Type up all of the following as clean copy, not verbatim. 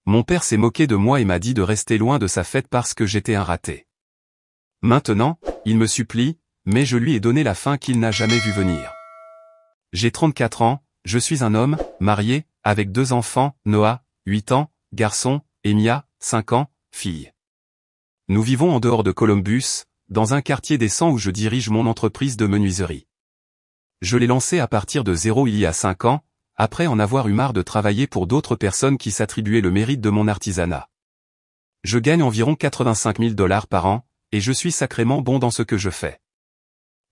Mon père s'est moqué de moi et m'a dit de rester loin de sa fête parce que j'étais un raté. Maintenant, il me supplie, mais je lui ai donné la fin qu'il n'a jamais vu venir. J'ai 34 ans, je suis un homme, marié, avec 2 enfants, Noah, 8 ans, garçon, et Mia, 5 ans, fille. Nous vivons en dehors de Columbus, dans un quartier décent où je dirige mon entreprise de menuiserie. Je l'ai lancé à partir de zéro il y a 5 ans, après en avoir eu marre de travailler pour d'autres personnes qui s'attribuaient le mérite de mon artisanat. Je gagne environ 85 000 $ par an, et je suis sacrément bon dans ce que je fais.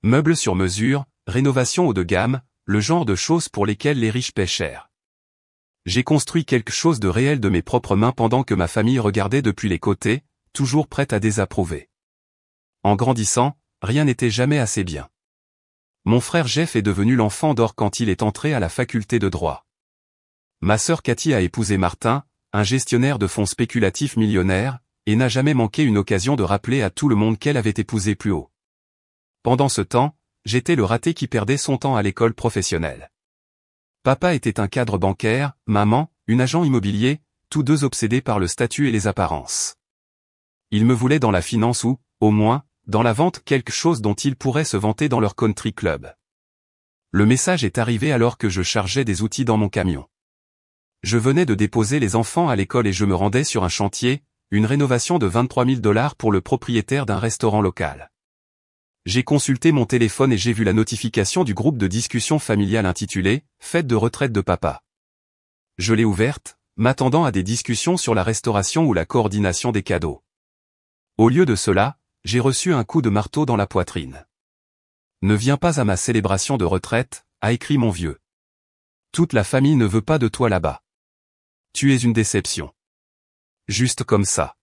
Meubles sur mesure, rénovation haut de gamme, le genre de choses pour lesquelles les riches paient cher. J'ai construit quelque chose de réel de mes propres mains pendant que ma famille regardait depuis les côtés, toujours prête à désapprouver. En grandissant, rien n'était jamais assez bien. Mon frère Jeff est devenu l'enfant d'or quand il est entré à la faculté de droit. Ma sœur Cathy a épousé Martin, un gestionnaire de fonds spéculatifs millionnaire, et n'a jamais manqué une occasion de rappeler à tout le monde qu'elle avait épousé plus haut. Pendant ce temps, j'étais le raté qui perdait son temps à l'école professionnelle. Papa était un cadre bancaire, maman, une agent immobilier, tous deux obsédés par le statut et les apparences. Ils me voulaient dans la finance ou, au moins, dans la vente, quelque chose dont ils pourraient se vanter dans leur country club. Le message est arrivé alors que je chargeais des outils dans mon camion. Je venais de déposer les enfants à l'école et je me rendais sur un chantier, une rénovation de 23 000 $ pour le propriétaire d'un restaurant local. J'ai consulté mon téléphone et j'ai vu la notification du groupe de discussion familiale intitulé « Fête de retraite de papa ». Je l'ai ouverte, m'attendant à des discussions sur la restauration ou la coordination des cadeaux. Au lieu de cela, j'ai reçu un coup de marteau dans la poitrine. « Ne viens pas à ma célébration de retraite », a écrit mon vieux. « Toute la famille ne veut pas de toi là-bas. Tu es une déception. » Juste comme ça.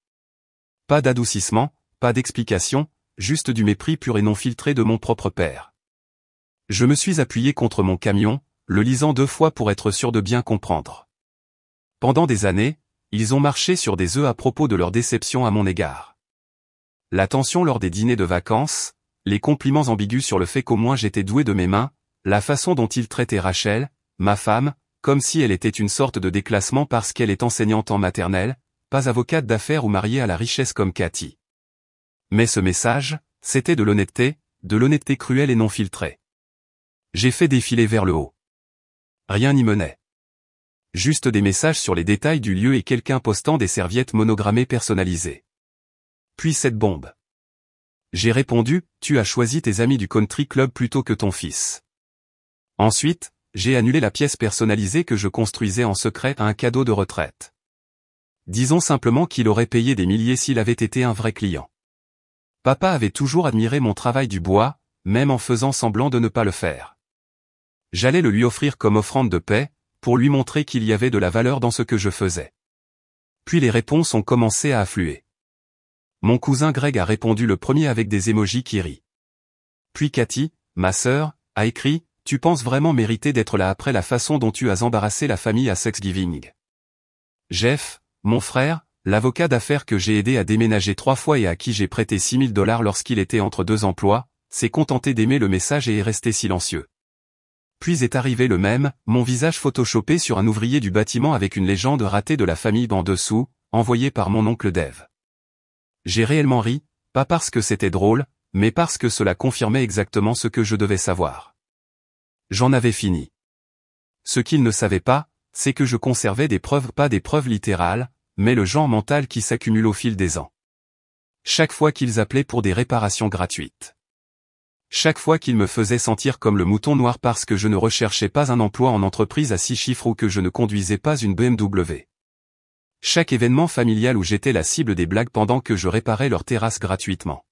Pas d'adoucissement, pas d'explication, juste du mépris pur et non filtré de mon propre père. Je me suis appuyé contre mon camion, le lisant 2 fois pour être sûr de bien comprendre. Pendant des années, ils ont marché sur des œufs à propos de leur déception à mon égard. L'attention lors des dîners de vacances, les compliments ambigus sur le fait qu'au moins j'étais doué de mes mains, la façon dont ils traitaient Rachel, ma femme, comme si elle était une sorte de déclassement parce qu'elle est enseignante en maternelle, pas avocate d'affaires ou mariée à la richesse comme Cathy. Mais ce message, c'était de l'honnêteté cruelle et non filtrée. J'ai fait défiler vers le haut. Rien n'y menait. Juste des messages sur les détails du lieu et quelqu'un postant des serviettes monogrammées personnalisées. Puis cette bombe. J'ai répondu, tu as choisi tes amis du country club plutôt que ton fils. Ensuite, j'ai annulé la pièce personnalisée que je construisais en secret à un cadeau de retraite. Disons simplement qu'il aurait payé des milliers s'il avait été un vrai client. Papa avait toujours admiré mon travail du bois, même en faisant semblant de ne pas le faire. J'allais le lui offrir comme offrande de paix, pour lui montrer qu'il y avait de la valeur dans ce que je faisais. Puis les réponses ont commencé à affluer. Mon cousin Greg a répondu le premier avec des émojis qui rient. Puis Cathy, ma sœur, a écrit « Tu penses vraiment mériter d'être là après la façon dont tu as embarrassé la famille à Thanksgiving ?» Jeff, mon frère, l'avocat d'affaires que j'ai aidé à déménager 3 fois et à qui j'ai prêté 6 000 $ lorsqu'il était entre 2 emplois, s'est contenté d'aimer le message et est resté silencieux. Puis est arrivé le même, mon visage photoshopé sur un ouvrier du bâtiment avec une légende ratée de la famille en dessous, envoyée par mon oncle Dave. J'ai réellement ri, pas parce que c'était drôle, mais parce que cela confirmait exactement ce que je devais savoir. J'en avais fini. Ce qu'ils ne savaient pas, c'est que je conservais des preuves, pas des preuves littérales, mais le genre mental qui s'accumule au fil des ans. Chaque fois qu'ils appelaient pour des réparations gratuites. Chaque fois qu'ils me faisaient sentir comme le mouton noir parce que je ne recherchais pas un emploi en entreprise à 6 chiffres ou que je ne conduisais pas une BMW. Chaque événement familial où j'étais la cible des blagues pendant que je réparais leur terrasse gratuitement.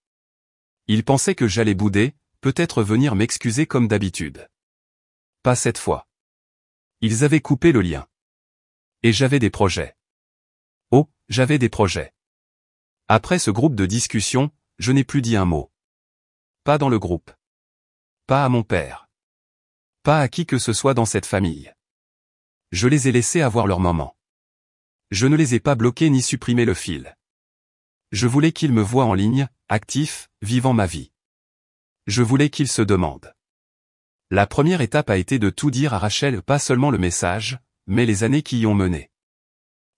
Ils pensaient que j'allais bouder, peut-être venir m'excuser comme d'habitude. Pas cette fois. Ils avaient coupé le lien. Et j'avais des projets. Oh, j'avais des projets. Après ce groupe de discussion, je n'ai plus dit un mot. Pas dans le groupe. Pas à mon père. Pas à qui que ce soit dans cette famille. Je les ai laissés avoir leur moment. Je ne les ai pas bloqués ni supprimé le fil. Je voulais qu'ils me voient en ligne, actif, vivant ma vie. Je voulais qu'ils se demandent. La première étape a été de tout dire à Rachel, pas seulement le message, mais les années qui y ont mené.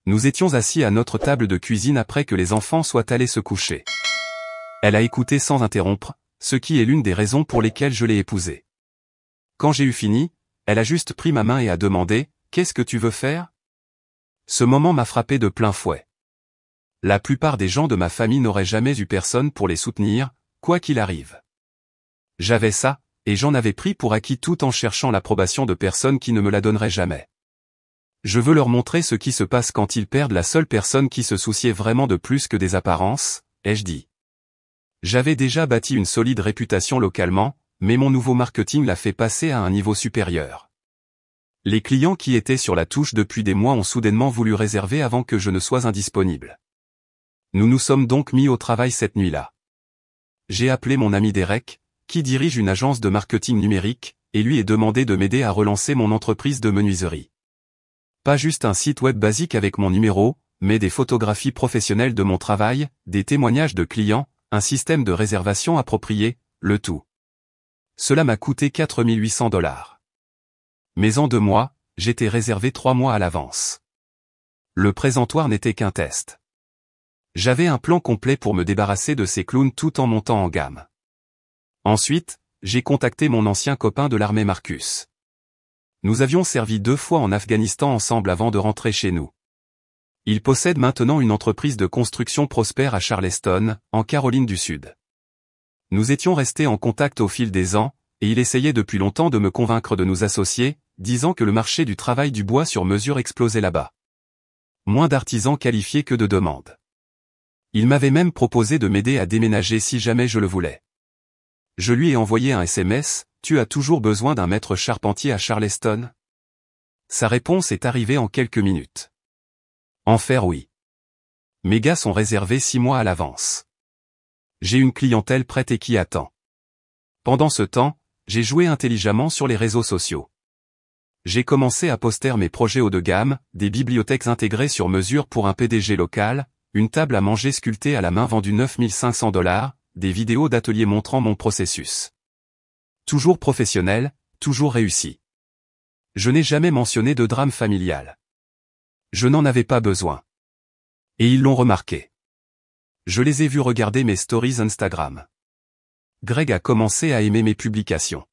Nous étions assis à notre table de cuisine après que les enfants soient allés se coucher. Elle a écouté sans interrompre, ce qui est l'une des raisons pour lesquelles je l'ai épousée. Quand j'ai eu fini, elle a juste pris ma main et a demandé « Qu'est-ce que tu veux faire ?» Ce moment m'a frappé de plein fouet. La plupart des gens de ma famille n'auraient jamais eu personne pour les soutenir, quoi qu'il arrive. J'avais ça, et j'en avais pris pour acquis tout en cherchant l'approbation de personnes qui ne me la donneraient jamais. Je veux leur montrer ce qui se passe quand ils perdent la seule personne qui se souciait vraiment de plus que des apparences, ai-je dit. J'avais déjà bâti une solide réputation localement, mais mon nouveau marketing l'a fait passer à un niveau supérieur. Les clients qui étaient sur la touche depuis des mois ont soudainement voulu réserver avant que je ne sois indisponible. Nous nous sommes donc mis au travail cette nuit-là. J'ai appelé mon ami Derek, qui dirige une agence de marketing numérique, et lui ai demandé de m'aider à relancer mon entreprise de menuiserie. Pas juste un site web basique avec mon numéro, mais des photographies professionnelles de mon travail, des témoignages de clients, un système de réservation approprié, le tout. Cela m'a coûté 4 800 $. Mais en 2 mois, j'étais réservé 3 mois à l'avance. Le présentoir n'était qu'un test. J'avais un plan complet pour me débarrasser de ces clowns tout en montant en gamme. Ensuite, j'ai contacté mon ancien copain de l'armée Marcus. Nous avions servi 2 fois en Afghanistan ensemble avant de rentrer chez nous. Il possède maintenant une entreprise de construction prospère à Charleston, en Caroline du Sud. Nous étions restés en contact au fil des ans, et il essayait depuis longtemps de me convaincre de nous associer, disant que le marché du travail du bois sur mesure explosait là-bas. Moins d'artisans qualifiés que de demandes. Il m'avait même proposé de m'aider à déménager si jamais je le voulais. Je lui ai envoyé un SMS, « Tu as toujours besoin d'un maître charpentier à Charleston ?» Sa réponse est arrivée en quelques minutes. En faire oui. Mes gars sont réservés 6 mois à l'avance. J'ai une clientèle prête et qui attend. Pendant ce temps, j'ai joué intelligemment sur les réseaux sociaux. J'ai commencé à poster mes projets haut de gamme, des bibliothèques intégrées sur mesure pour un PDG local, une table à manger sculptée à la main vendue 9 500 $, des vidéos d'ateliers montrant mon processus. Toujours professionnel, toujours réussi. Je n'ai jamais mentionné de drame familial. Je n'en avais pas besoin. Et ils l'ont remarqué. Je les ai vus regarder mes stories Instagram. Greg a commencé à aimer mes publications.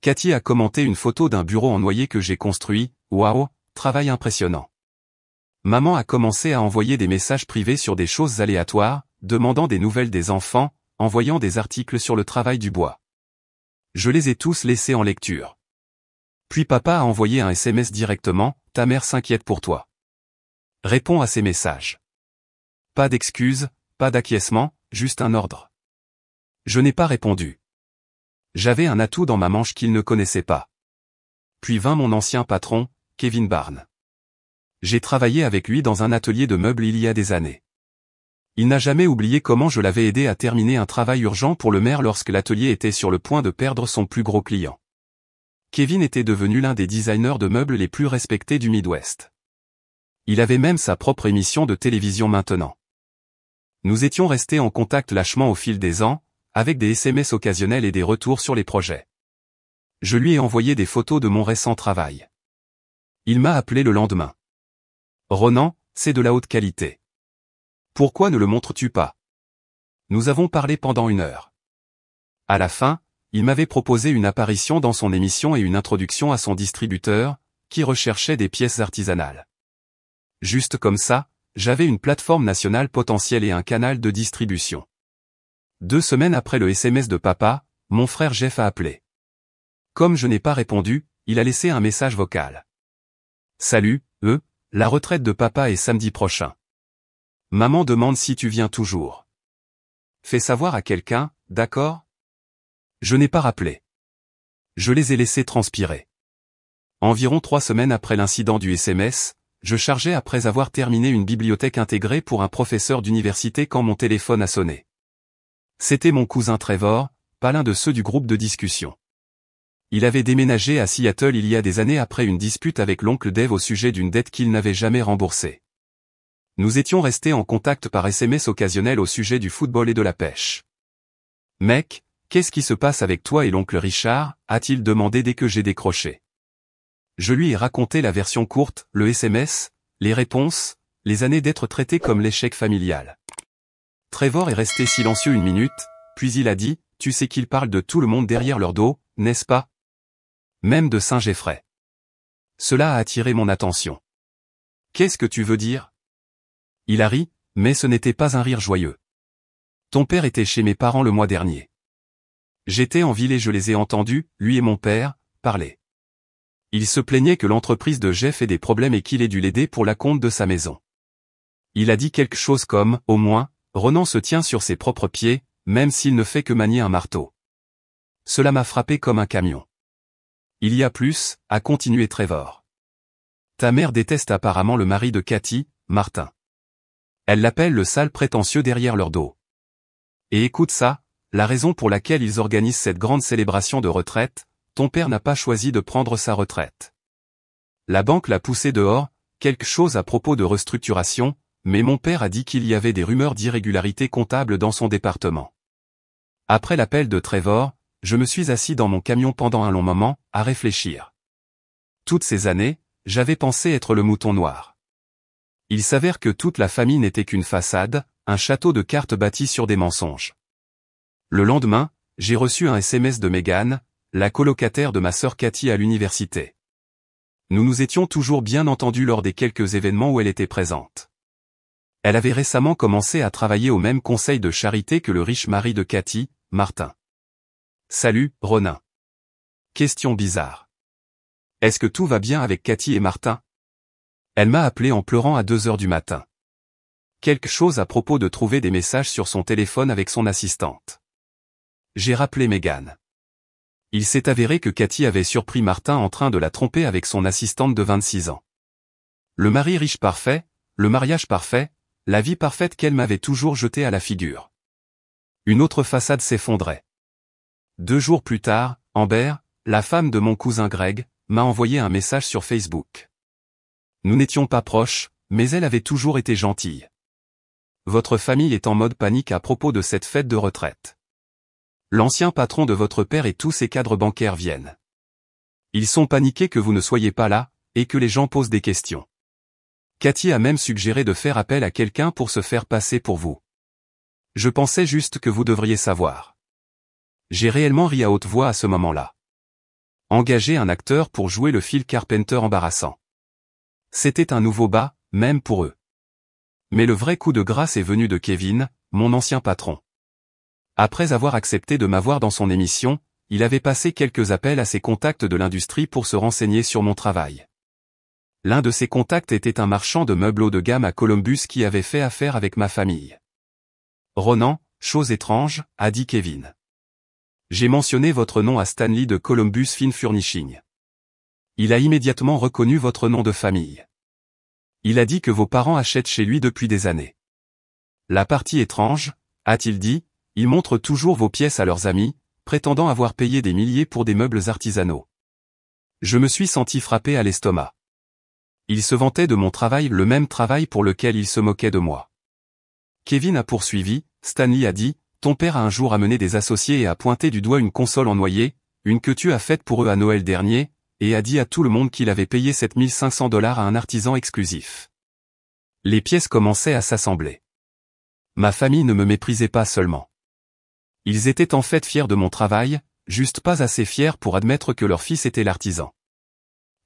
Cathy a commenté une photo d'un bureau en noyer que j'ai construit, waouh, travail impressionnant. Maman a commencé à envoyer des messages privés sur des choses aléatoires, demandant des nouvelles des enfants, envoyant des articles sur le travail du bois. Je les ai tous laissés en lecture. Puis papa a envoyé un SMS directement, « Ta mère s'inquiète pour toi. Réponds à ces messages. » Pas d'excuses, pas d'acquiescement, juste un ordre. Je n'ai pas répondu. J'avais un atout dans ma manche qu'il ne connaissait pas. Puis vint mon ancien patron, Kevin Barnes. J'ai travaillé avec lui dans un atelier de meubles il y a des années. Il n'a jamais oublié comment je l'avais aidé à terminer un travail urgent pour le maire lorsque l'atelier était sur le point de perdre son plus gros client. Kevin était devenu l'un des designers de meubles les plus respectés du Midwest. Il avait même sa propre émission de télévision maintenant. Nous étions restés en contact lâchement au fil des ans, avec des SMS occasionnels et des retours sur les projets. Je lui ai envoyé des photos de mon récent travail. Il m'a appelé le lendemain. « Ronan, c'est de la haute qualité. Pourquoi ne le montres-tu pas ?» Nous avons parlé pendant 1 heure. À la fin, il m'avait proposé une apparition dans son émission et une introduction à son distributeur, qui recherchait des pièces artisanales. Juste comme ça, j'avais une plateforme nationale potentielle et un canal de distribution. 2 semaines après le SMS de papa, mon frère Jeff a appelé. Comme je n'ai pas répondu, il a laissé un message vocal. « Salut, la retraite de papa est samedi prochain. Maman demande si tu viens toujours. Fais savoir à quelqu'un, d'accord ? » Je n'ai pas rappelé. Je les ai laissés transpirer. Environ 3 semaines après l'incident du SMS, je chargeais après avoir terminé une bibliothèque intégrée pour un professeur d'université quand mon téléphone a sonné. C'était mon cousin Trevor, pas l'un de ceux du groupe de discussion. Il avait déménagé à Seattle il y a des années après une dispute avec l'oncle Dave au sujet d'une dette qu'il n'avait jamais remboursée. Nous étions restés en contact par SMS occasionnel au sujet du football et de la pêche. « Mec, qu'est-ce qui se passe avec toi et l'oncle Richard ?» a-t-il demandé dès que j'ai décroché. Je lui ai raconté la version courte, le SMS, les réponses, les années d'être traité comme l'échec familial. Trevor est resté silencieux une minute, puis il a dit, tu sais qu'ils parlent de tout le monde derrière leur dos, n'est-ce pas? Même de Saint-Geoffrey. Cela a attiré mon attention. Qu'est-ce que tu veux dire? Il a ri, mais ce n'était pas un rire joyeux. Ton père était chez mes parents le mois dernier. J'étais en ville et je les ai entendus, lui et mon père, parler. Il se plaignait que l'entreprise de Jeff ait des problèmes et qu'il ait dû l'aider pour la compte de sa maison. Il a dit quelque chose comme, au moins, Ronan se tient sur ses propres pieds, même s'il ne fait que manier un marteau. Cela m'a frappé comme un camion. Il y a plus, a continué Trevor. Ta mère déteste apparemment le mari de Cathy, Martin. Elle l'appelle le sale prétentieux derrière leur dos. Et écoute ça, la raison pour laquelle ils organisent cette grande célébration de retraite, ton père n'a pas choisi de prendre sa retraite. La banque l'a poussé dehors, quelque chose à propos de restructuration, mais mon père a dit qu'il y avait des rumeurs d'irrégularité comptable dans son département. Après l'appel de Trevor, je me suis assis dans mon camion pendant un long moment, à réfléchir. Toutes ces années, j'avais pensé être le mouton noir. Il s'avère que toute la famille n'était qu'une façade, un château de cartes bâti sur des mensonges. Le lendemain, j'ai reçu un SMS de Megan, la colocataire de ma sœur Cathy à l'université. Nous nous étions toujours bien entendus lors des quelques événements où elle était présente. Elle avait récemment commencé à travailler au même conseil de charité que le riche mari de Cathy, Martin. Salut, Ronin. Question bizarre. Est-ce que tout va bien avec Cathy et Martin? Elle m'a appelé en pleurant à 2 heures du matin. Quelque chose à propos de trouver des messages sur son téléphone avec son assistante. J'ai rappelé Megan. Il s'est avéré que Cathy avait surpris Martin en train de la tromper avec son assistante de 26 ans. Le mari riche parfait, le mariage parfait, la vie parfaite qu'elle m'avait toujours jetée à la figure. Une autre façade s'effondrait. 2 jours plus tard, Amber, la femme de mon cousin Greg, m'a envoyé un message sur Facebook. Nous n'étions pas proches, mais elle avait toujours été gentille. Votre famille est en mode panique à propos de cette fête de retraite. L'ancien patron de votre père et tous ses cadres bancaires viennent. Ils sont paniqués que vous ne soyez pas là, et que les gens posent des questions. Cathy a même suggéré de faire appel à quelqu'un pour se faire passer pour vous. Je pensais juste que vous devriez savoir. J'ai réellement ri à haute voix à ce moment-là. Engager un acteur pour jouer le Phil Carpenter embarrassant. C'était un nouveau bas, même pour eux. Mais le vrai coup de grâce est venu de Kevin, mon ancien patron. Après avoir accepté de m'avoir dans son émission, il avait passé quelques appels à ses contacts de l'industrie pour se renseigner sur mon travail. L'un de ses contacts était un marchand de meubles haut de gamme à Columbus qui avait fait affaire avec ma famille. Ronan, chose étrange, a dit Kevin. J'ai mentionné votre nom à Stanley de Columbus Fine Furnishing. Il a immédiatement reconnu votre nom de famille. Il a dit que vos parents achètent chez lui depuis des années. La partie étrange, a-t-il dit, ils montrent toujours vos pièces à leurs amis, prétendant avoir payé des milliers pour des meubles artisanaux. Je me suis senti frappé à l'estomac. Il se vantait de mon travail, le même travail pour lequel il se moquait de moi. Kevin a poursuivi, Stanley a dit, ton père a un jour amené des associés et a pointé du doigt une console en noyer, une que tu as faite pour eux à Noël dernier, et a dit à tout le monde qu'il avait payé $7 500 à un artisan exclusif. Les pièces commençaient à s'assembler. Ma famille ne me méprisait pas seulement. Ils étaient en fait fiers de mon travail, juste pas assez fiers pour admettre que leur fils était l'artisan.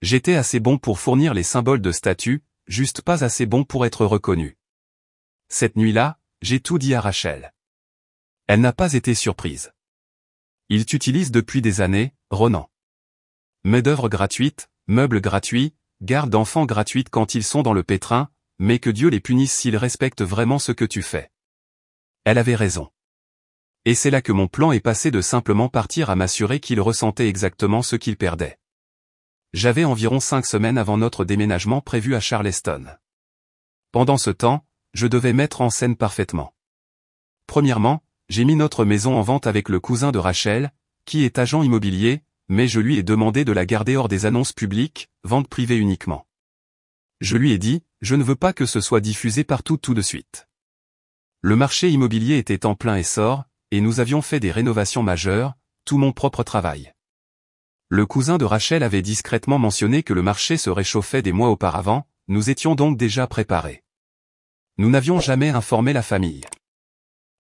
J'étais assez bon pour fournir les symboles de statut, juste pas assez bon pour être reconnu. Cette nuit-là, j'ai tout dit à Rachel. Elle n'a pas été surprise. Ils t'utilisent depuis des années, Ronan. Main-d'œuvre gratuite, meubles gratuits, garde d'enfants gratuite quand ils sont dans le pétrin, mais que Dieu les punisse s'ils respectent vraiment ce que tu fais. Elle avait raison. Et c'est là que mon plan est passé de simplement partir à m'assurer qu'ils ressentaient exactement ce qu'ils perdaient. J'avais environ 5 semaines avant notre déménagement prévu à Charleston. Pendant ce temps, je devais mettre en scène parfaitement. Premièrement, j'ai mis notre maison en vente avec le cousin de Rachel, qui est agent immobilier, mais je lui ai demandé de la garder hors des annonces publiques, vente privée uniquement. Je lui ai dit, je ne veux pas que ce soit diffusé partout tout de suite. Le marché immobilier était en plein essor, et nous avions fait des rénovations majeures, tout mon propre travail. Le cousin de Rachel avait discrètement mentionné que le marché se réchauffait des mois auparavant, nous étions donc déjà préparés. Nous n'avions jamais informé la famille.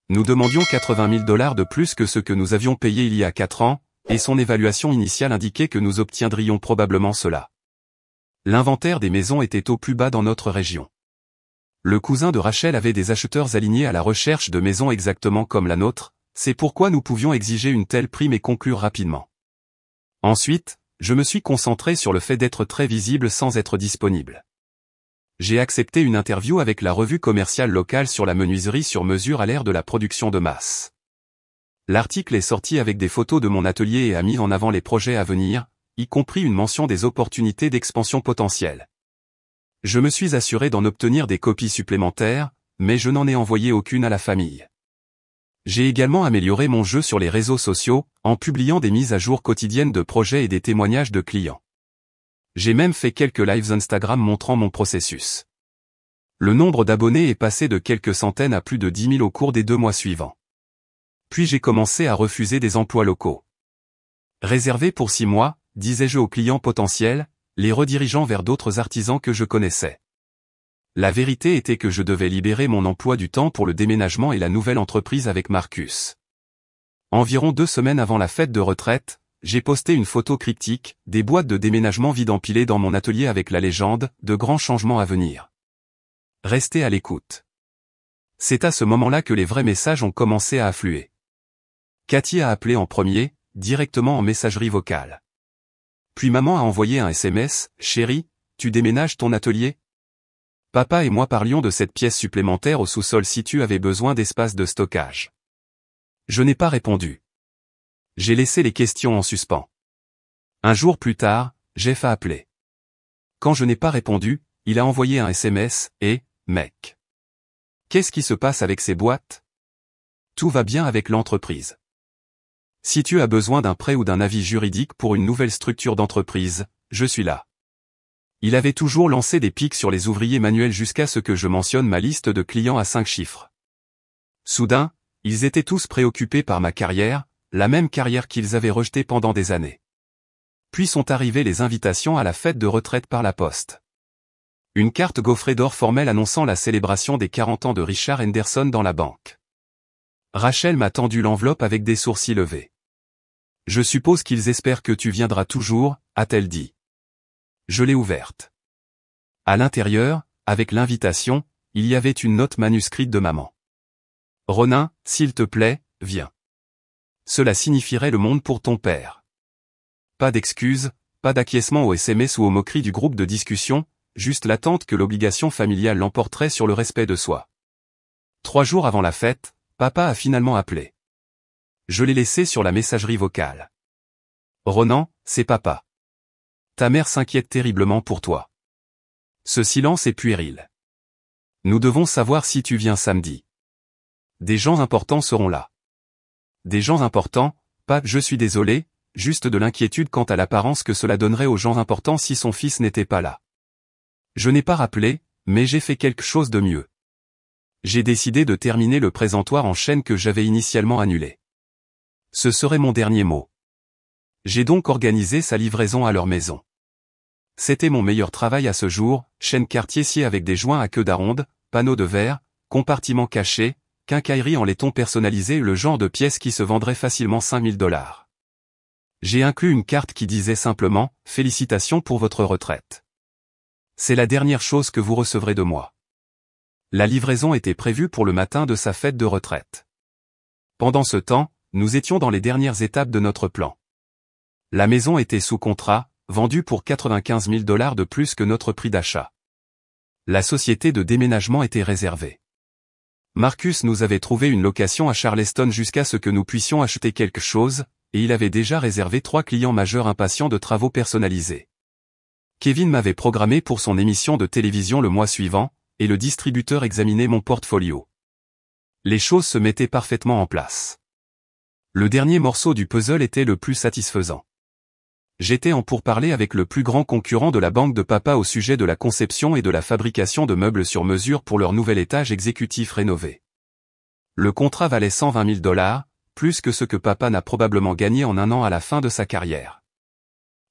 Nous demandions 80 000 $ de plus que ce que nous avions payé il y a 4 ans, et son évaluation initiale indiquait que nous obtiendrions probablement cela. L'inventaire des maisons était au plus bas dans notre région. Le cousin de Rachel avait des acheteurs alignés à la recherche de maisons exactement comme la nôtre, c'est pourquoi nous pouvions exiger une telle prime et conclure rapidement. Ensuite, je me suis concentré sur le fait d'être très visible sans être disponible. J'ai accepté une interview avec la revue commerciale locale sur la menuiserie sur mesure à l'ère de la production de masse. L'article est sorti avec des photos de mon atelier et a mis en avant les projets à venir, y compris une mention des opportunités d'expansion potentielles. Je me suis assuré d'en obtenir des copies supplémentaires, mais je n'en ai envoyé aucune à la famille. J'ai également amélioré mon jeu sur les réseaux sociaux, en publiant des mises à jour quotidiennes de projets et des témoignages de clients. J'ai même fait quelques lives Instagram montrant mon processus. Le nombre d'abonnés est passé de quelques centaines à plus de 10 000 au cours des 2 mois suivants. Puis j'ai commencé à refuser des emplois locaux. Réservés pour 6 mois, disais-je aux clients potentiels, les redirigeant vers d'autres artisans que je connaissais. La vérité était que je devais libérer mon emploi du temps pour le déménagement et la nouvelle entreprise avec Marcus. Environ 2 semaines avant la fête de retraite, j'ai posté une photo cryptique, des boîtes de déménagement vides empilées dans mon atelier avec la légende, de grands changements à venir. Restez à l'écoute. C'est à ce moment-là que les vrais messages ont commencé à affluer. Cathy a appelé en premier, directement en messagerie vocale. Puis maman a envoyé un SMS, « Chérie, tu déménages ton atelier ?» Papa et moi parlions de cette pièce supplémentaire au sous-sol si tu avais besoin d'espace de stockage. Je n'ai pas répondu. J'ai laissé les questions en suspens. Un jour plus tard, Jeff a appelé. Quand je n'ai pas répondu, il a envoyé un SMS, et, mec. Qu'est-ce qui se passe avec ces boîtes? Tout va bien avec l'entreprise. Si tu as besoin d'un prêt ou d'un avis juridique pour une nouvelle structure d'entreprise, je suis là. Il avait toujours lancé des pics sur les ouvriers manuels jusqu'à ce que je mentionne ma liste de clients à 5 chiffres. Soudain, ils étaient tous préoccupés par ma carrière, la même carrière qu'ils avaient rejetée pendant des années. Puis sont arrivées les invitations à la fête de retraite par la poste. Une carte gaufrée d'or formelle annonçant la célébration des 40 ans de Richard Henderson dans la banque. Rachel m'a tendu l'enveloppe avec des sourcils levés. « Je suppose qu'ils espèrent que tu viendras toujours », a-t-elle dit. Je l'ai ouverte. À l'intérieur, avec l'invitation, il y avait une note manuscrite de maman. « Ronin, s'il te plaît, viens. Cela signifierait le monde pour ton père. » Pas d'excuses, pas d'acquiescement aux SMS ou aux moqueries du groupe de discussion, juste l'attente que l'obligation familiale l'emporterait sur le respect de soi. 3 jours avant la fête, papa a finalement appelé. Je l'ai laissé sur la messagerie vocale. « Ronan, c'est papa. Ta mère s'inquiète terriblement pour toi. Ce silence est puéril. Nous devons savoir si tu viens samedi. Des gens importants seront là. » Des gens importants, pas « je suis désolé », juste de l'inquiétude quant à l'apparence que cela donnerait aux gens importants si son fils n'était pas là. Je n'ai pas rappelé, mais j'ai fait quelque chose de mieux. J'ai décidé de terminer le présentoir en chaîne que j'avais initialement annulé. Ce serait mon dernier mot. J'ai donc organisé sa livraison à leur maison. C'était mon meilleur travail à ce jour, chaîne quartier-scier avec des joints à queue d'aronde, panneaux de verre, compartiments cachés, quincaillerie en laiton personnalisé, le genre de pièce qui se vendrait facilement 5 000 $. J'ai inclus une carte qui disait simplement « Félicitations pour votre retraite. C'est la dernière chose que vous recevrez de moi. » La livraison était prévue pour le matin de sa fête de retraite. Pendant ce temps, nous étions dans les dernières étapes de notre plan. La maison était sous contrat, vendue pour 95 000 $ de plus que notre prix d'achat. La société de déménagement était réservée. Marcus nous avait trouvé une location à Charleston jusqu'à ce que nous puissions acheter quelque chose, et il avait déjà réservé 3 clients majeurs impatients de travaux personnalisés. Kevin m'avait programmé pour son émission de télévision le mois suivant, et le distributeur examinait mon portfolio. Les choses se mettaient parfaitement en place. Le dernier morceau du puzzle était le plus satisfaisant. J'étais en pourparlers avec le plus grand concurrent de la banque de papa au sujet de la conception et de la fabrication de meubles sur mesure pour leur nouvel étage exécutif rénové. Le contrat valait 120 000 $, plus que ce que papa n'a probablement gagné en 1 an à la fin de sa carrière.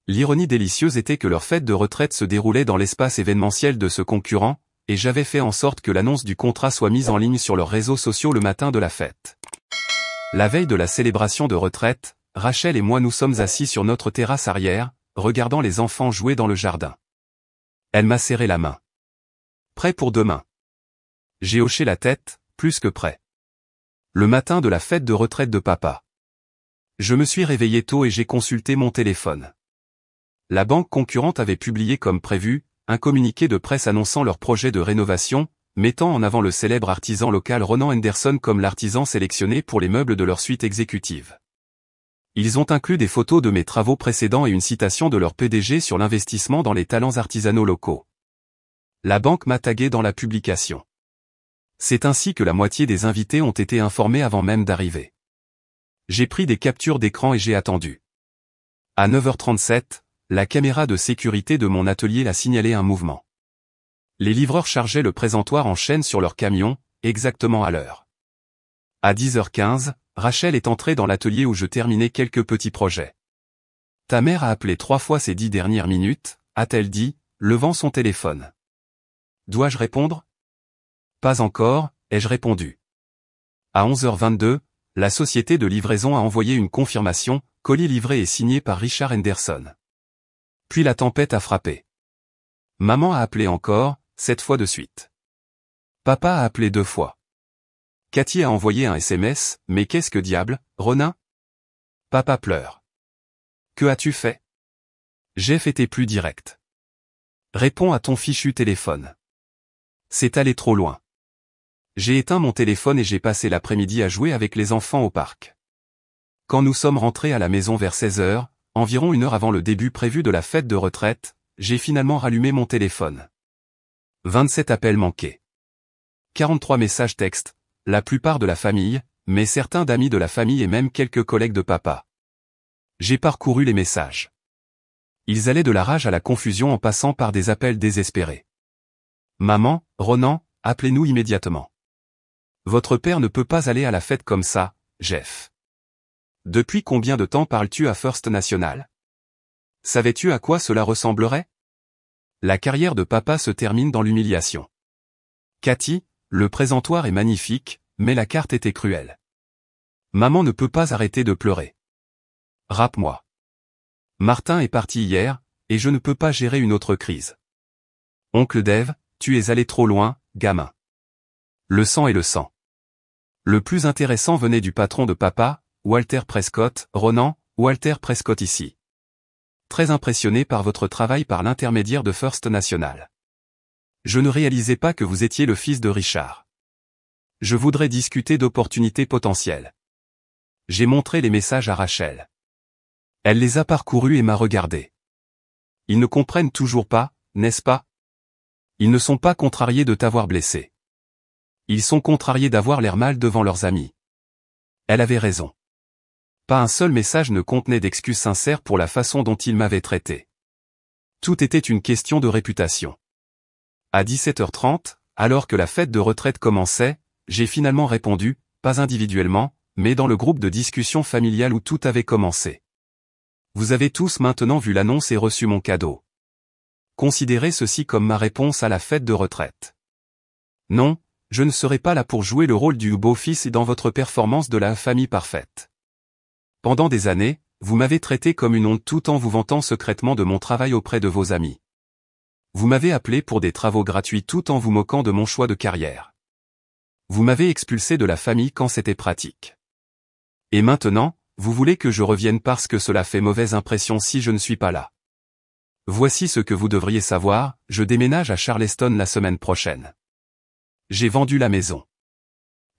L'ironie délicieuse était que leur fête de retraite se déroulait dans l'espace événementiel de ce concurrent, et j'avais fait en sorte que l'annonce du contrat soit mise en ligne sur leurs réseaux sociaux le matin de la fête. La veille de la célébration de retraite, Rachel et moi nous sommes assis sur notre terrasse arrière, regardant les enfants jouer dans le jardin. Elle m'a serré la main. Prêt pour demain? J'ai hoché la tête, plus que prêt. Le matin de la fête de retraite de papa. Je me suis réveillé tôt et j'ai consulté mon téléphone. La banque concurrente avait publié comme prévu, un communiqué de presse annonçant leur projet de rénovation, mettant en avant le célèbre artisan local Ronan Henderson comme l'artisan sélectionné pour les meubles de leur suite exécutive. Ils ont inclus des photos de mes travaux précédents et une citation de leur PDG sur l'investissement dans les talents artisanaux locaux. La banque m'a tagué dans la publication. C'est ainsi que la moitié des invités ont été informés avant même d'arriver. J'ai pris des captures d'écran et j'ai attendu. À 9h37, la caméra de sécurité de mon atelier a signalé un mouvement. Les livreurs chargeaient le présentoir en chaîne sur leur camion, exactement à l'heure. À 10h15, Rachel est entrée dans l'atelier où je terminais quelques petits projets. « Ta mère a appelé 3 fois ces 10 dernières minutes », a-t-elle dit, levant son téléphone. « Dois-je répondre ? » « Pas encore », ai-je répondu. À 11h22, la société de livraison a envoyé une confirmation, colis livré et signé par Richard Henderson. Puis la tempête a frappé. Maman a appelé encore, 7 fois de suite. Papa a appelé 2 fois. Cathy a envoyé un SMS, mais qu'est-ce que diable, Ronin? Papa pleure. Que as-tu fait? Jeff était plus direct. Réponds à ton fichu téléphone. C'est allé trop loin. J'ai éteint mon téléphone et j'ai passé l'après-midi à jouer avec les enfants au parc. Quand nous sommes rentrés à la maison vers 16h, environ 1 heure avant le début prévu de la fête de retraite, j'ai finalement rallumé mon téléphone. 27 appels manqués. 43 messages textes, la plupart de la famille, mais certains d'amis de la famille et même quelques collègues de papa. J'ai parcouru les messages. Ils allaient de la rage à la confusion en passant par des appels désespérés. Maman, Ronan, appelez-nous immédiatement. Votre père ne peut pas aller à la fête comme ça, Jeff. Depuis combien de temps parles-tu à First National? Savais-tu à quoi cela ressemblerait? La carrière de papa se termine dans l'humiliation. Cathy, le présentoir est magnifique, mais la carte était cruelle. Maman ne peut pas arrêter de pleurer. Rappe-moi. Martin est parti hier, et je ne peux pas gérer une autre crise. Oncle Dave, tu es allé trop loin, gamin. Le sang est le sang. Le plus intéressant venait du patron de papa, Walter Prescott. Ronan, Walter Prescott ici. Très impressionné par votre travail par l'intermédiaire de First National. Je ne réalisais pas que vous étiez le fils de Richard. Je voudrais discuter d'opportunités potentielles. J'ai montré les messages à Rachel. Elle les a parcourus et m'a regardé. Ils ne comprennent toujours pas, n'est-ce pas? Ils ne sont pas contrariés de t'avoir blessé. Ils sont contrariés d'avoir l'air mal devant leurs amis. Elle avait raison. Pas un seul message ne contenait d'excuses sincères pour la façon dont il m'avait traité. Tout était une question de réputation. À 17h30, alors que la fête de retraite commençait, j'ai finalement répondu, pas individuellement, mais dans le groupe de discussion familiale où tout avait commencé. Vous avez tous maintenant vu l'annonce et reçu mon cadeau. Considérez ceci comme ma réponse à la fête de retraite. Non, je ne serai pas là pour jouer le rôle du beau-fils dans votre performance de la famille parfaite. Pendant des années, vous m'avez traité comme une honte tout en vous vantant secrètement de mon travail auprès de vos amis. Vous m'avez appelé pour des travaux gratuits tout en vous moquant de mon choix de carrière. Vous m'avez expulsé de la famille quand c'était pratique. Et maintenant, vous voulez que je revienne parce que cela fait mauvaise impression si je ne suis pas là. Voici ce que vous devriez savoir, je déménage à Charleston la semaine prochaine. J'ai vendu la maison.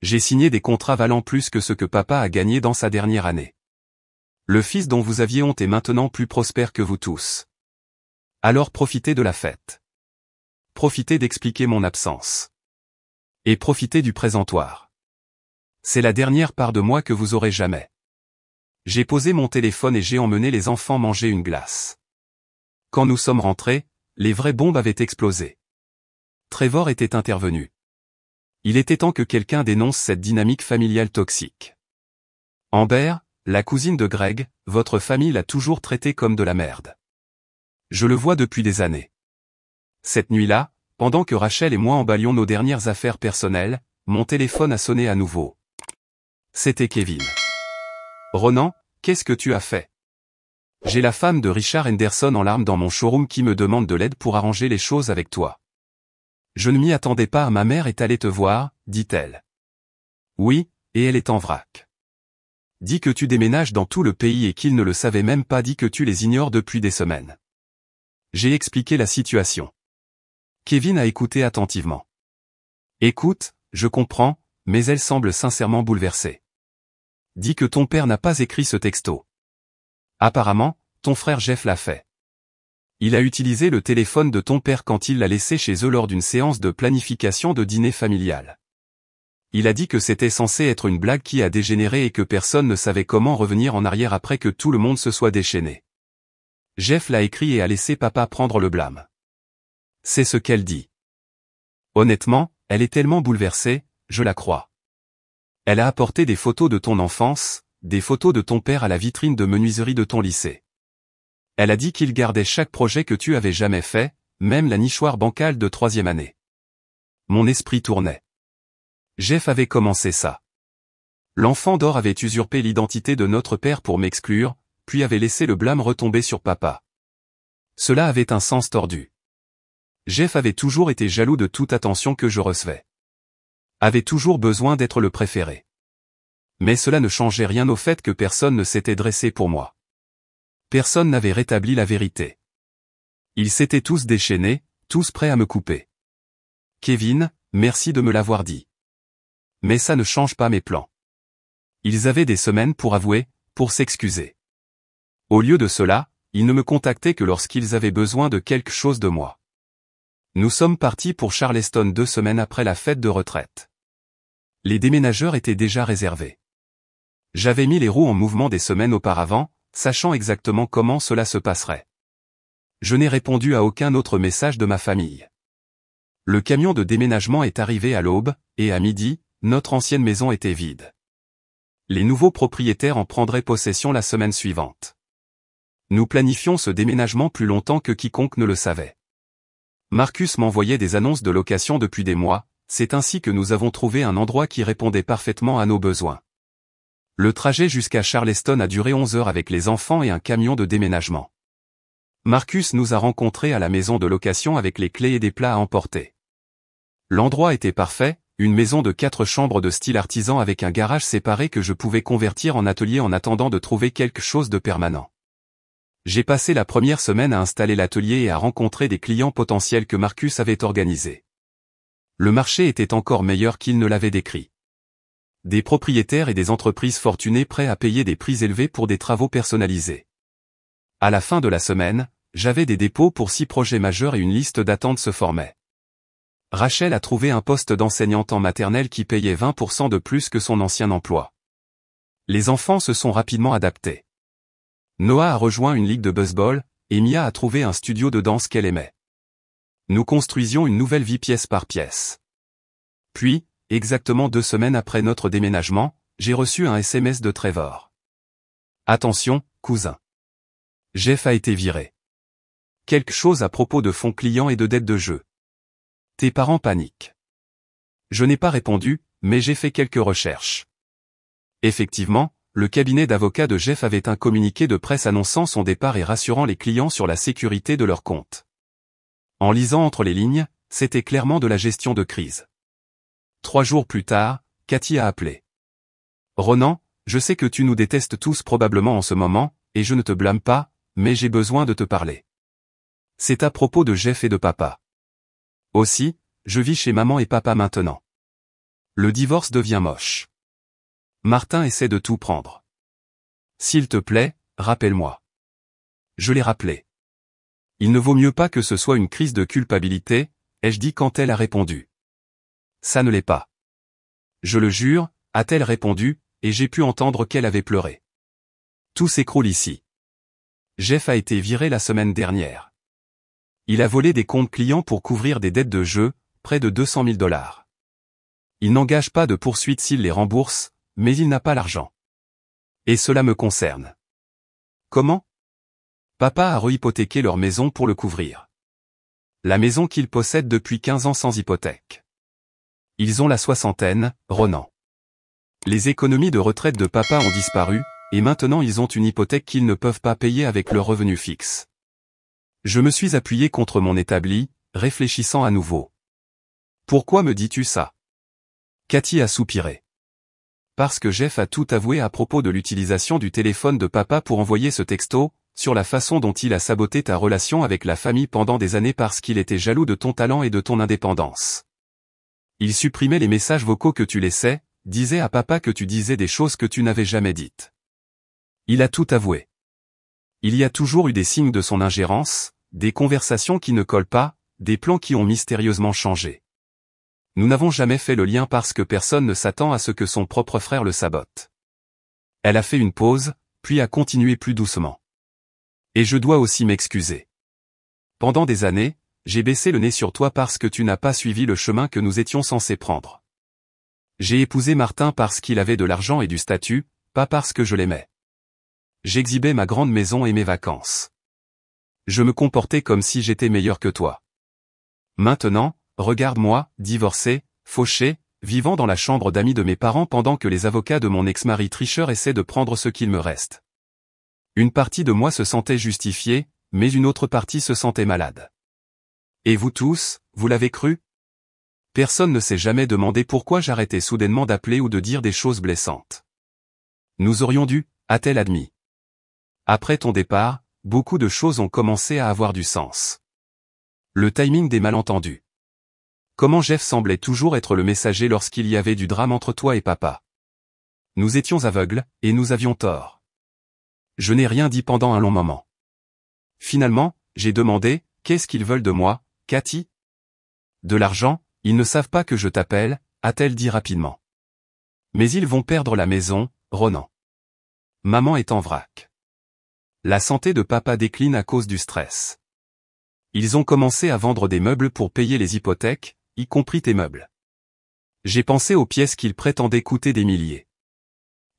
J'ai signé des contrats valant plus que ce que papa a gagné dans sa dernière année. Le fils dont vous aviez honte est maintenant plus prospère que vous tous. Alors profitez de la fête. Profitez d'expliquer mon absence. Et profitez du présentoir. C'est la dernière part de moi que vous aurez jamais. J'ai posé mon téléphone et j'ai emmené les enfants manger une glace. Quand nous sommes rentrés, les vraies bombes avaient explosé. Trevor était intervenu. Il était temps que quelqu'un dénonce cette dynamique familiale toxique. Amber, la cousine de Greg, votre famille l'a toujours traité comme de la merde. Je le vois depuis des années. Cette nuit-là, pendant que Rachel et moi emballions nos dernières affaires personnelles, mon téléphone a sonné à nouveau. C'était Kevin. Ronan, qu'est-ce que tu as fait? J'ai la femme de Richard Henderson en larmes dans mon showroom qui me demande de l'aide pour arranger les choses avec toi. Je ne m'y attendais pas, ma mère est allée te voir, dit-elle. Oui, et elle est en vrac. Dis que tu déménages dans tout le pays et qu'ils ne le savaient même pas, dit que tu les ignores depuis des semaines. J'ai expliqué la situation. Kevin a écouté attentivement. Écoute, je comprends, mais elle semble sincèrement bouleversée. Dis que ton père n'a pas écrit ce texto. Apparemment, ton frère Jeff l'a fait. Il a utilisé le téléphone de ton père quand il l'a laissé chez eux lors d'une séance de planification de dîner familial. Il a dit que c'était censé être une blague qui a dégénéré et que personne ne savait comment revenir en arrière après que tout le monde se soit déchaîné. Jeff l'a écrit et a laissé papa prendre le blâme. C'est ce qu'elle dit. Honnêtement, elle est tellement bouleversée, je la crois. Elle a apporté des photos de ton enfance, des photos de ton père à la vitrine de menuiserie de ton lycée. Elle a dit qu'il gardait chaque projet que tu avais jamais fait, même la nichoire bancale de 3e année. Mon esprit tournait. Jeff avait commencé ça. L'enfant d'or avait usurpé l'identité de notre père pour m'exclure, puis avait laissé le blâme retomber sur papa. Cela avait un sens tordu. Jeff avait toujours été jaloux de toute attention que je recevais. Avait toujours besoin d'être le préféré. Mais cela ne changeait rien au fait que personne ne s'était dressé pour moi. Personne n'avait rétabli la vérité. Ils s'étaient tous déchaînés, tous prêts à me couper. Kevin, merci de me l'avoir dit. Mais ça ne change pas mes plans. Ils avaient des semaines pour avouer, pour s'excuser. Au lieu de cela, ils ne me contactaient que lorsqu'ils avaient besoin de quelque chose de moi. Nous sommes partis pour Charleston 2 semaines après la fête de retraite. Les déménageurs étaient déjà réservés. J'avais mis les roues en mouvement des semaines auparavant, sachant exactement comment cela se passerait. Je n'ai répondu à aucun autre message de ma famille. Le camion de déménagement est arrivé à l'aube, et à midi, notre ancienne maison était vide. Les nouveaux propriétaires en prendraient possession la semaine suivante. Nous planifions ce déménagement plus longtemps que quiconque ne le savait. Marcus m'envoyait des annonces de location depuis des mois, c'est ainsi que nous avons trouvé un endroit qui répondait parfaitement à nos besoins. Le trajet jusqu'à Charleston a duré 11 heures avec les enfants et un camion de déménagement. Marcus nous a rencontrés à la maison de location avec les clés et des plats à emporter. L'endroit était parfait, une maison de 4 chambres de style artisan avec un garage séparé que je pouvais convertir en atelier en attendant de trouver quelque chose de permanent. J'ai passé la première semaine à installer l'atelier et à rencontrer des clients potentiels que Marcus avait organisés. Le marché était encore meilleur qu'il ne l'avait décrit. Des propriétaires et des entreprises fortunées prêts à payer des prix élevés pour des travaux personnalisés. À la fin de la semaine, j'avais des dépôts pour 6 projets majeurs et une liste d'attente se formait. Rachel a trouvé un poste d'enseignante en maternelle qui payait 20% de plus que son ancien emploi. Les enfants se sont rapidement adaptés. Noah a rejoint une ligue de baseball, et Mia a trouvé un studio de danse qu'elle aimait. Nous construisions une nouvelle vie pièce par pièce. Puis, exactement 2 semaines après notre déménagement, j'ai reçu un SMS de Trevor. Attention, cousin. Jeff a été viré. Quelque chose à propos de fonds clients et de dettes de jeu. Tes parents paniquent. Je n'ai pas répondu, mais j'ai fait quelques recherches. Effectivement, le cabinet d'avocats de Jeff avait un communiqué de presse annonçant son départ et rassurant les clients sur la sécurité de leur compte. En lisant entre les lignes, c'était clairement de la gestion de crise. 3 jours plus tard, Cathy a appelé. Ronan, je sais que tu nous détestes tous probablement en ce moment, et je ne te blâme pas, mais j'ai besoin de te parler. C'est à propos de Jeff et de papa. Aussi, je vis chez maman et papa maintenant. Le divorce devient moche. Martin essaie de tout prendre. S'il te plaît, rappelle-moi. Je l'ai rappelé. Il ne vaut mieux pas que ce soit une crise de culpabilité, ai-je dit quand elle a répondu. Ça ne l'est pas. Je le jure, a-t-elle répondu, et j'ai pu entendre qu'elle avait pleuré. Tout s'écroule ici. Jeff a été viré la semaine dernière. Il a volé des comptes clients pour couvrir des dettes de jeu, près de 200 000 $. Il n'engage pas de poursuite s'il les rembourse, mais il n'a pas l'argent. Et cela me concerne. Comment? Papa a rehypothéqué leur maison pour le couvrir. La maison qu'ils possèdent depuis 15 ans sans hypothèque. Ils ont la soixantaine, Ronan. Les économies de retraite de papa ont disparu, et maintenant ils ont une hypothèque qu'ils ne peuvent pas payer avec leur revenu fixe. Je me suis appuyé contre mon établi, réfléchissant à nouveau. Pourquoi me dis-tu ça? Cathy a soupiré. Parce que Jeff a tout avoué à propos de l'utilisation du téléphone de papa pour envoyer ce texto, sur la façon dont il a saboté ta relation avec la famille pendant des années parce qu'il était jaloux de ton talent et de ton indépendance. Il supprimait les messages vocaux que tu laissais, disait à papa que tu disais des choses que tu n'avais jamais dites. Il a tout avoué. Il y a toujours eu des signes de son ingérence, des conversations qui ne collent pas, des plans qui ont mystérieusement changé. Nous n'avons jamais fait le lien parce que personne ne s'attend à ce que son propre frère le sabote. Elle a fait une pause, puis a continué plus doucement. Et je dois aussi m'excuser. Pendant des années, j'ai baissé le nez sur toi parce que tu n'as pas suivi le chemin que nous étions censés prendre. J'ai épousé Martin parce qu'il avait de l'argent et du statut, pas parce que je l'aimais. J'exhibais ma grande maison et mes vacances. Je me comportais comme si j'étais meilleur que toi. Maintenant, regarde-moi, divorcé, fauché, vivant dans la chambre d'amis de mes parents pendant que les avocats de mon ex-mari tricheur essaient de prendre ce qu'il me reste. Une partie de moi se sentait justifiée, mais une autre partie se sentait malade. Et vous tous, vous l'avez cru? Personne ne s'est jamais demandé pourquoi j'arrêtais soudainement d'appeler ou de dire des choses blessantes. Nous aurions dû, a-t-elle admis. Après ton départ, beaucoup de choses ont commencé à avoir du sens. Le timing des malentendus. Comment Jeff semblait toujours être le messager lorsqu'il y avait du drame entre toi et papa. Nous étions aveugles, et nous avions tort. Je n'ai rien dit pendant un long moment. Finalement, j'ai demandé, qu'est-ce qu'ils veulent de moi, Cathy? De l'argent, ils ne savent pas que je t'appelle, a-t-elle dit rapidement. Mais ils vont perdre la maison, Ronan. Maman est en vrac. La santé de papa décline à cause du stress. Ils ont commencé à vendre des meubles pour payer les hypothèques, y compris tes meubles. J'ai pensé aux pièces qu'ils prétendaient coûter des milliers.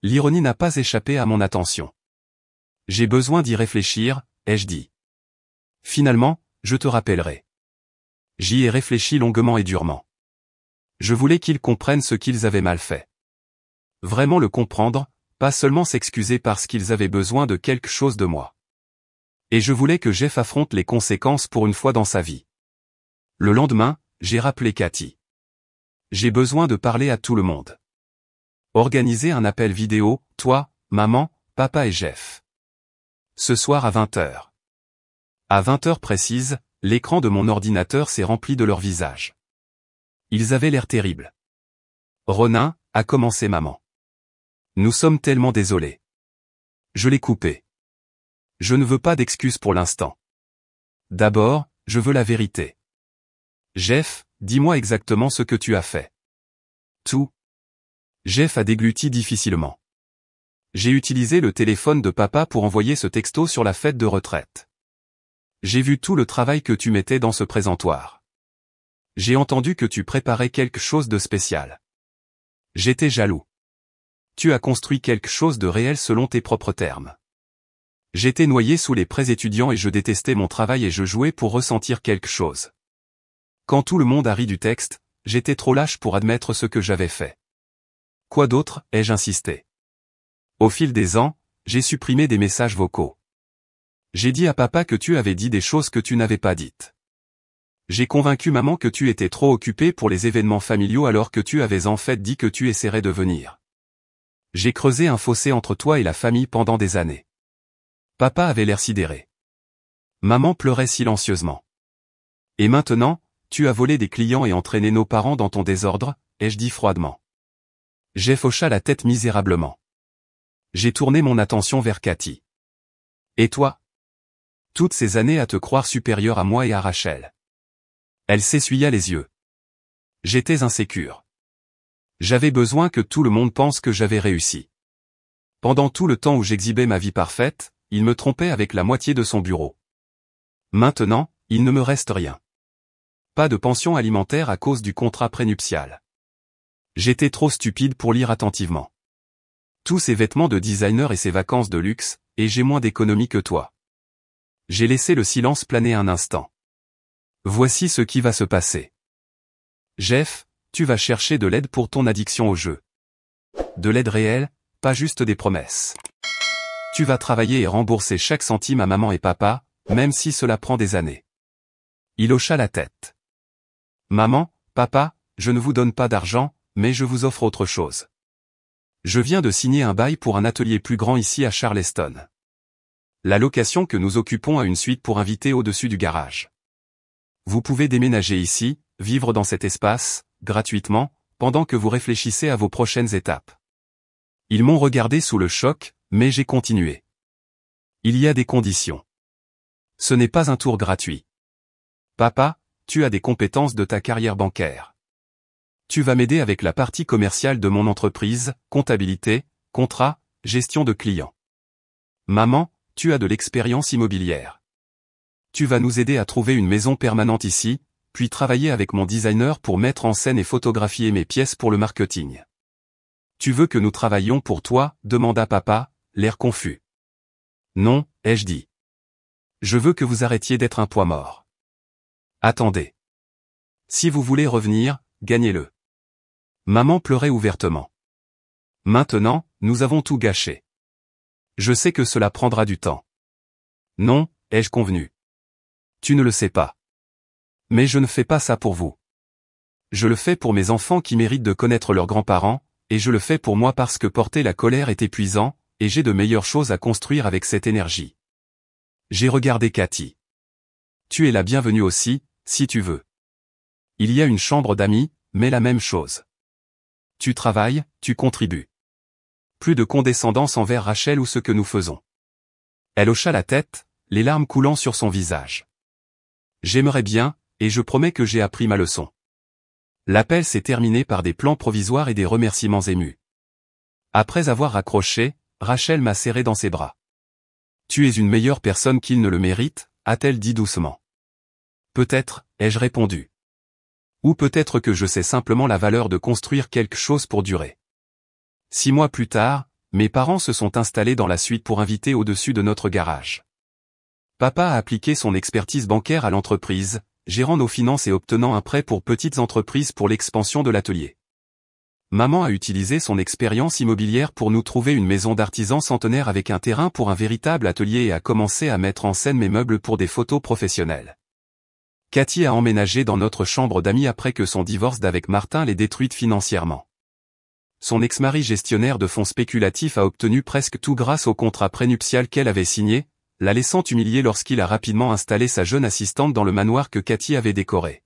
L'ironie n'a pas échappé à mon attention. J'ai besoin d'y réfléchir, ai-je dit. Finalement, je te rappellerai. J'y ai réfléchi longuement et durement. Je voulais qu'ils comprennent ce qu'ils avaient mal fait. Vraiment le comprendre, pas seulement s'excuser parce qu'ils avaient besoin de quelque chose de moi. Et je voulais que Jeff affronte les conséquences pour une fois dans sa vie. Le lendemain, j'ai rappelé Cathy. J'ai besoin de parler à tout le monde. Organiser un appel vidéo, toi, maman, papa et Jeff. Ce soir à 20h. À 20h précise, l'écran de mon ordinateur s'est rempli de leurs visages. Ils avaient l'air terribles. Ronan, a commencé maman. Nous sommes tellement désolés. Je l'ai coupé. Je ne veux pas d'excuses pour l'instant. D'abord, je veux la vérité. Jeff, dis-moi exactement ce que tu as fait. Tout. Jeff a dégluti difficilement. J'ai utilisé le téléphone de papa pour envoyer ce texto sur la fête de retraite. J'ai vu tout le travail que tu mettais dans ce présentoir. J'ai entendu que tu préparais quelque chose de spécial. J'étais jaloux. Tu as construit quelque chose de réel selon tes propres termes. J'étais noyé sous les prêts étudiants et je détestais mon travail et je jouais pour ressentir quelque chose. Quand tout le monde a ri du texte, j'étais trop lâche pour admettre ce que j'avais fait. Quoi d'autre, ai-je insisté. Au fil des ans, j'ai supprimé des messages vocaux. J'ai dit à papa que tu avais dit des choses que tu n'avais pas dites. J'ai convaincu maman que tu étais trop occupé pour les événements familiaux alors que tu avais en fait dit que tu essaierais de venir. J'ai creusé un fossé entre toi et la famille pendant des années. Papa avait l'air sidéré. Maman pleurait silencieusement. Et maintenant, tu as volé des clients et entraîné nos parents dans ton désordre, ai-je dit froidement. Jeff hocha la tête misérablement. J'ai tourné mon attention vers Cathy. Et toi? Toutes ces années à te croire supérieur à moi et à Rachel. Elle s'essuya les yeux. J'étais insécure. J'avais besoin que tout le monde pense que j'avais réussi. Pendant tout le temps où j'exhibais ma vie parfaite, il me trompait avec la moitié de son bureau. Maintenant, il ne me reste rien. Pas de pension alimentaire à cause du contrat prénuptial. J'étais trop stupide pour lire attentivement. Tous ces vêtements de designer et ces vacances de luxe, et j'ai moins d'économie que toi. J'ai laissé le silence planer un instant. Voici ce qui va se passer. Jeff, tu vas chercher de l'aide pour ton addiction au jeu. De l'aide réelle, pas juste des promesses. Tu vas travailler et rembourser chaque centime à maman et papa, même si cela prend des années. Il hocha la tête. Maman, papa, je ne vous donne pas d'argent, mais je vous offre autre chose. Je viens de signer un bail pour un atelier plus grand ici à Charleston. La location que nous occupons a une suite pour invités au-dessus du garage. Vous pouvez déménager ici, vivre dans cet espace, gratuitement, pendant que vous réfléchissez à vos prochaines étapes. Ils m'ont regardé sous le choc, mais j'ai continué. Il y a des conditions. Ce n'est pas un tour gratuit. Papa, tu as des compétences de ta carrière bancaire. Tu vas m'aider avec la partie commerciale de mon entreprise, comptabilité, contrat, gestion de clients. Maman, tu as de l'expérience immobilière. Tu vas nous aider à trouver une maison permanente ici, puis travailler avec mon designer pour mettre en scène et photographier mes pièces pour le marketing. Tu veux que nous travaillions pour toi, demanda papa, l'air confus. Non, ai-je dit. Je veux que vous arrêtiez d'être un poids mort. Attendez. Si vous voulez revenir, gagnez-le. Maman pleurait ouvertement. Maintenant, nous avons tout gâché. Je sais que cela prendra du temps. Non, ai-je convenu. Tu ne le sais pas. Mais je ne fais pas ça pour vous. Je le fais pour mes enfants qui méritent de connaître leurs grands-parents, et je le fais pour moi parce que porter la colère est épuisant, et j'ai de meilleures choses à construire avec cette énergie. J'ai regardé Cathy. Tu es la bienvenue aussi, si tu veux. Il y a une chambre d'amis, mais la même chose. Tu travailles, tu contribues. Plus de condescendance envers Rachel ou ce que nous faisons. Elle hocha la tête, les larmes coulant sur son visage. J'aimerais bien, et je promets que j'ai appris ma leçon. L'appel s'est terminé par des plans provisoires et des remerciements émus. Après avoir raccroché, Rachel m'a serré dans ses bras. Tu es une meilleure personne qu'il ne le mérite, a-t-elle dit doucement. Peut-être, ai-je répondu. Ou peut-être que je sais simplement la valeur de construire quelque chose pour durer. 6 mois plus tard, mes parents se sont installés dans la suite pour inviter au-dessus de notre garage. Papa a appliqué son expertise bancaire à l'entreprise, gérant nos finances et obtenant un prêt pour petites entreprises pour l'expansion de l'atelier. Maman a utilisé son expérience immobilière pour nous trouver une maison d'artisan centenaire avec un terrain pour un véritable atelier et a commencé à mettre en scène mes meubles pour des photos professionnelles. Cathy a emménagé dans notre chambre d'amis après que son divorce d'avec Martin l'ait détruite financièrement. Son ex-mari gestionnaire de fonds spéculatifs a obtenu presque tout grâce au contrat prénuptial qu'elle avait signé, la laissant humiliée lorsqu'il a rapidement installé sa jeune assistante dans le manoir que Cathy avait décoré.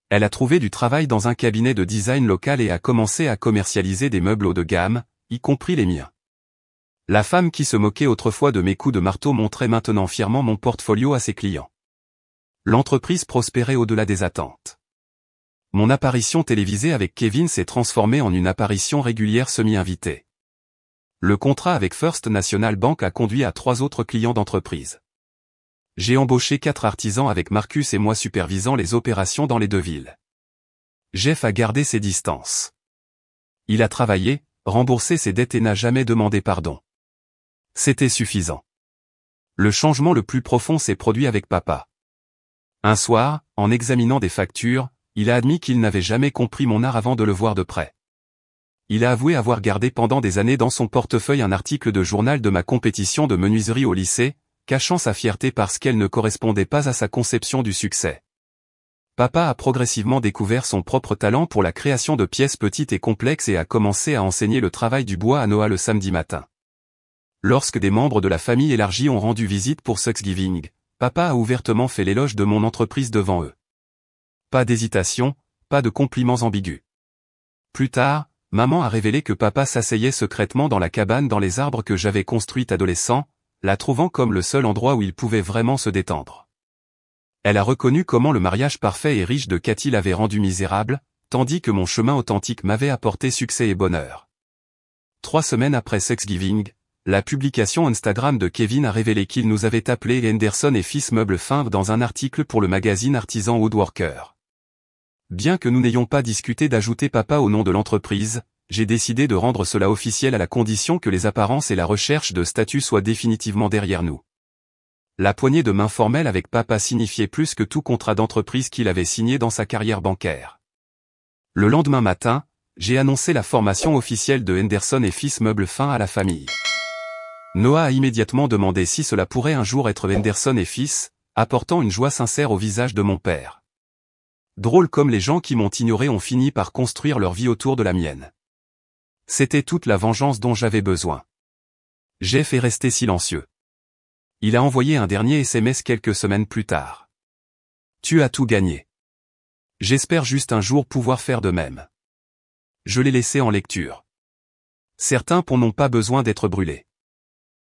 Elle a trouvé du travail dans un cabinet de design local et a commencé à commercialiser des meubles haut de gamme, y compris les miens. La femme qui se moquait autrefois de mes coups de marteau montrait maintenant fièrement mon portfolio à ses clients. L'entreprise prospérait au-delà des attentes. Mon apparition télévisée avec Kevin s'est transformée en une apparition régulière semi-invitée. Le contrat avec First National Bank a conduit à 3 autres clients d'entreprise. J'ai embauché 4 artisans avec Marcus et moi supervisant les opérations dans les 2 villes. Jeff a gardé ses distances. Il a travaillé, remboursé ses dettes et n'a jamais demandé pardon. C'était suffisant. Le changement le plus profond s'est produit avec papa. Un soir, en examinant des factures, il a admis qu'il n'avait jamais compris mon art avant de le voir de près. Il a avoué avoir gardé pendant des années dans son portefeuille un article de journal de ma compétition de menuiserie au lycée, cachant sa fierté parce qu'elle ne correspondait pas à sa conception du succès. Papa a progressivement découvert son propre talent pour la création de pièces petites et complexes et a commencé à enseigner le travail du bois à Noah le samedi matin. Lorsque des membres de la famille élargie ont rendu visite pour Thanksgiving, papa a ouvertement fait l'éloge de mon entreprise devant eux. Pas d'hésitation, pas de compliments ambigus. Plus tard, maman a révélé que papa s'asseyait secrètement dans la cabane dans les arbres que j'avais construite adolescent, la trouvant comme le seul endroit où il pouvait vraiment se détendre. Elle a reconnu comment le mariage parfait et riche de Cathy l'avait rendu misérable, tandis que mon chemin authentique m'avait apporté succès et bonheur. 3 semaines après Thanksgiving, la publication Instagram de Kevin a révélé qu'il nous avait appelés Henderson et Fils Meubles Fins dans un article pour le magazine Artisan Woodworker. Bien que nous n'ayons pas discuté d'ajouter papa au nom de l'entreprise, j'ai décidé de rendre cela officiel à la condition que les apparences et la recherche de statut soient définitivement derrière nous. La poignée de main formelle avec papa signifiait plus que tout contrat d'entreprise qu'il avait signé dans sa carrière bancaire. Le lendemain matin, j'ai annoncé la formation officielle de Henderson et Fils meuble fin à la famille. Noah a immédiatement demandé si cela pourrait un jour être Henderson et Fils, apportant une joie sincère au visage de mon père. Drôle comme les gens qui m'ont ignoré ont fini par construire leur vie autour de la mienne. C'était toute la vengeance dont j'avais besoin. Jeff est resté silencieux. Il a envoyé un dernier SMS quelques semaines plus tard. Tu as tout gagné. J'espère juste un jour pouvoir faire de même. Je l'ai laissé en lecture. Certains ponts n'ont pas besoin d'être brûlés.